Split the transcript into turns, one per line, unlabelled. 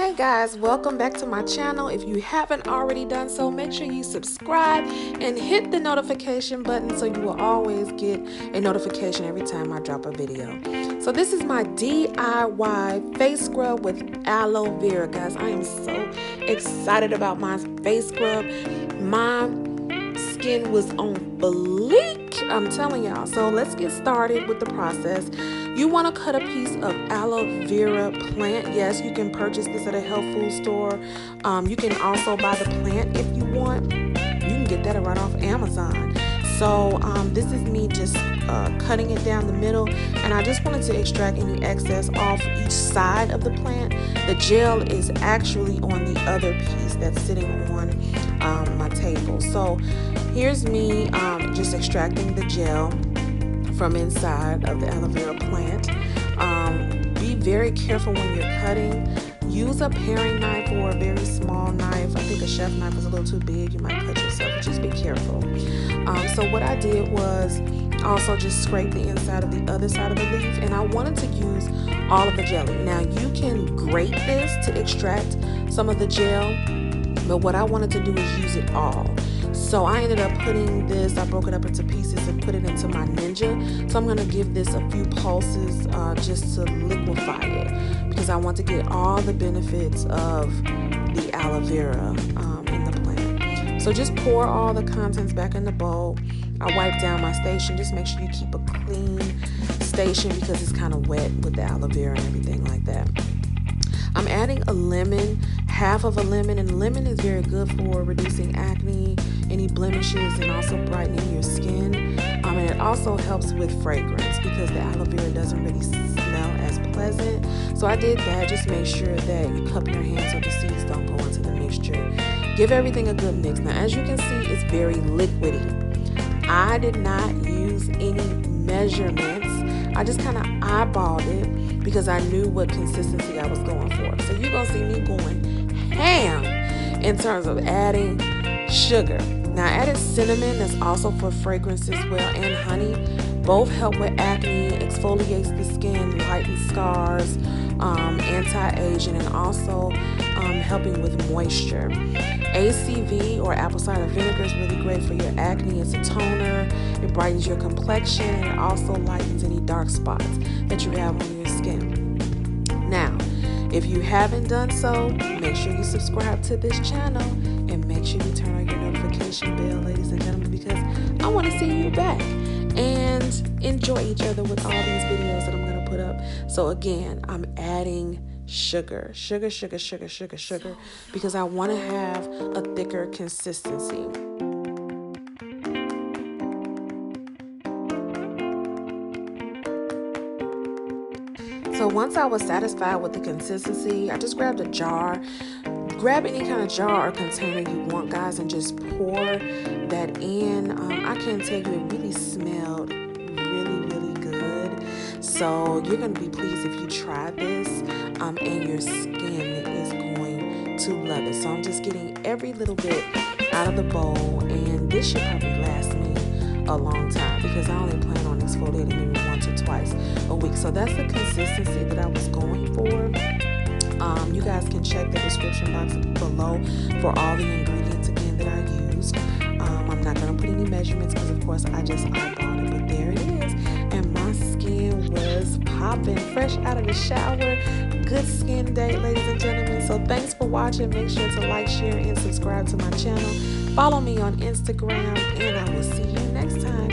Hey guys, welcome back to my channel. If you haven't already done so, make sure you subscribe and hit the notification button so you will always get a notification every time I drop a video. So this is my DIY face scrub with aloe vera, guys. I am so excited about my face scrub. My skin was on fleek, I'm telling y'all. So let's get started with the process. You want to cut a piece of aloe vera plant. Yes, you can purchase this at a health food store. You can also buy the plant if you want. You can get that right off Amazon. So this is me just cutting it down the middle, and I just wanted to extract any excess off each side of the plant. The gel is actually on the other piece that's sitting on my table. So here's me just extracting the gel from inside of the aloe vera plant. Be very careful when you're cutting. Use a paring knife or a very small knife. I think a chef knife is a little too big. You might cut yourself, but just be careful. So what I did was also just scrape the inside of the other side of the leaf, and I wanted to use all of the jelly. Now you can grate this to extract some of the gel, but what I wanted to do is use it all. So I ended up putting this, I broke it up into pieces and put it into my Ninja. So I'm going to give this a few pulses just to liquefy it, because I want to get all the benefits of the aloe vera in the plant. So just pour all the contents back in the bowl. I wipe down my station. Just make sure you keep a clean station because it's kind of wet with the aloe vera and everything like that. I'm adding a lemon, half of a lemon, and lemon is very good for reducing acne, any blemishes, and also brightening your skin. And it also helps with fragrance because the aloe vera doesn't really smell as pleasant. So I did that. Just make sure that you cup your hands so the seeds don't go into the mixture. Give everything a good mix. Now, as you can see, it's very liquidy. I did not use any measurements. I just kind of eyeballed it because I knew what consistency I was going for. So you're going to see me going ham in terms of adding sugar. Now I added cinnamon, that's also for fragrance as well, and honey. Both help with acne, exfoliates the skin, lightens scars, anti-aging, and also helping with moisture. ACV or apple cider vinegar is really great for your acne. It's a toner, it brightens your complexion, and it also lightens any dark spots that you have on your skin. Now, if you haven't done so, make sure you subscribe to this channel and make sure you turn on your notification bell, ladies and gentlemen, because I want to see you back and enjoy each other with all these videos that I'm going to put up. So again, I'm adding sugar, because I want to have a thicker consistency. So once I was satisfied with the consistency, I just grabbed a jar. Grab any kind of jar or container you want, guys, and just pour that in. I can tell you it really smelled really good. So you're going to be pleased if you try this, and your skin is going to love it. So I'm just getting every little bit out of the bowl, and this should probably last me a long time because I only plan on exfoliating maybe once or twice a week. So that's the consistency that I was going for. You guys can check the description box below for all the ingredients again that I used. I'm not going to put any measurements because of course I just eyeballed it, but there it is. And my skin was popping, fresh out of the shower. Good skin day, ladies and gentlemen. So thanks for watching. Make sure to like, share, and subscribe to my channel. Follow me on Instagram, and I will see you next time.